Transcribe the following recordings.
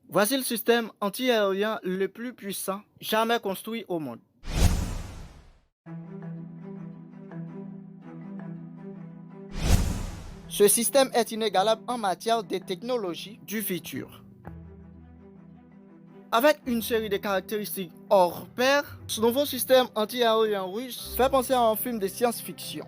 Voici le système antiaérien le plus puissant jamais construit au monde. Ce système est inégalable en matière de technologie du futur. Avec une série de caractéristiques hors pair, ce nouveau système antiaérien russe fait penser à un film de science-fiction.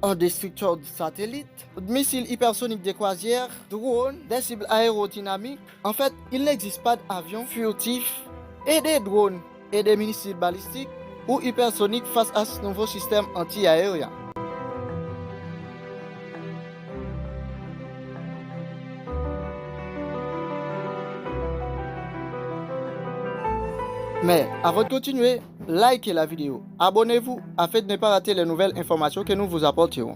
Un destructeur de satellites, missiles hypersoniques de croisière, drones, des cibles aérodynamiques. En fait, il n'existe pas d'avions furtifs et des drones et des missiles balistiques ou hypersoniques face à ce nouveau système anti-aérien. Mais avant de continuer, likez la vidéo, abonnez-vous afin de ne pas rater les nouvelles informations que nous vous apporterons.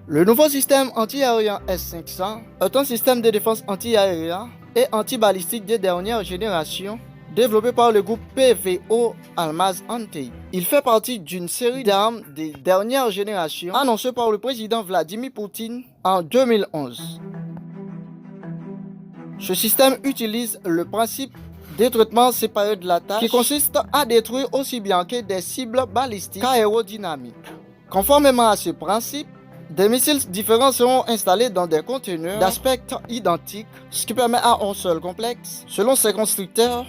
Le nouveau système anti-aérien S-500 est un système de défense anti-aérien et anti-balistique de dernière génération développé par le groupe PVO Almaz Antey. Il fait partie d'une série d'armes de dernière génération annoncée par le président Vladimir Poutine en 2011. Ce système utilise le principe de traitement séparé de la tâche qui consiste à détruire aussi bien que des cibles balistiques qu'aérodynamiques. Conformément à ce principe, des missiles différents seront installés dans des conteneurs d'aspect identique, ce qui permet à un seul complexe, selon ses constructeurs,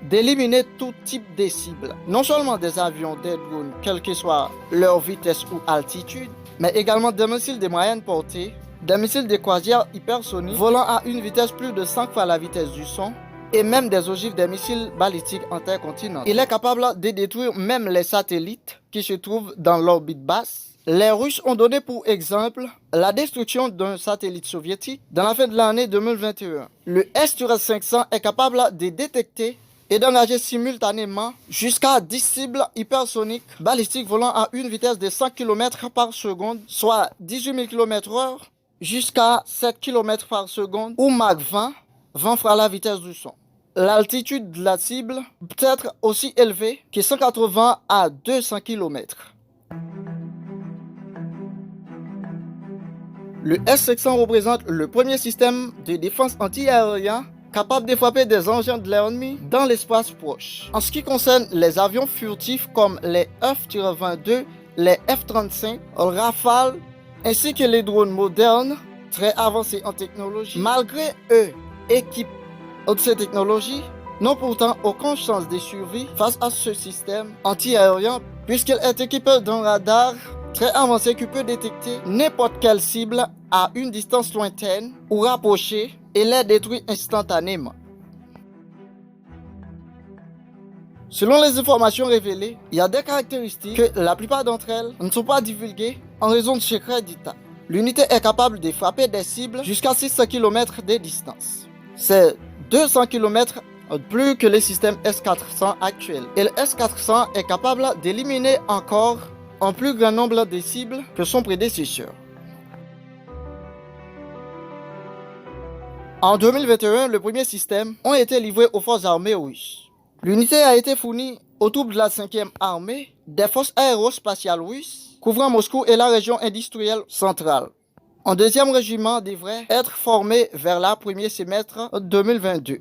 d'éliminer tout type de cibles. Non seulement des avions, des drones, quelle que soit leur vitesse ou altitude, mais également des missiles de moyenne portée, des missiles de croisière hypersoniques volant à une vitesse plus de 5 fois la vitesse du son, et même des ogives des missiles balistiques intercontinentaux. Il est capable de détruire même les satellites qui se trouvent dans l'orbite basse. Les Russes ont donné pour exemple la destruction d'un satellite soviétique dans la fin de l'année 2021. Le S-500 est capable de détecter et d'engager simultanément jusqu'à 10 cibles hypersoniques balistiques volant à une vitesse de 100 km par seconde, soit 18 000 km/h, jusqu'à 7 km par seconde ou Mach 20 fois la vitesse du son. L'altitude de la cible peut être aussi élevée que 180 à 200 km. Le S-500 représente le premier système de défense anti-aérien capable de frapper des engins de l'ennemi dans l'espace proche. En ce qui concerne les avions furtifs comme les F-22, les F-35, Rafale, ainsi que les drones modernes, très avancés en technologie, malgré eux, équipés de ces technologies, n'ont pourtant aucune chance de survie face à ce système anti-aérien, puisqu'il est équipé d'un radar très avancé qui peut détecter n'importe quelle cible à une distance lointaine ou rapprochée et les détruire instantanément. Selon les informations révélées, il y a des caractéristiques que la plupart d'entre elles ne sont pas divulguées en raison de secrets d'État. L'unité est capable de frapper des cibles jusqu'à 600 km de distance. C'est 200 km plus que le système S-400 actuel. Et le S-400 est capable d'éliminer encore un plus grand nombre de cibles que son prédécesseur. En 2021, le premier système a été livré aux forces armées russes. L'unité a été fournie aux troupes de la 5e armée des forces aérospatiales russes, couvrant Moscou et la région industrielle centrale. Un deuxième régiment devrait être formé vers le premier semestre 2022.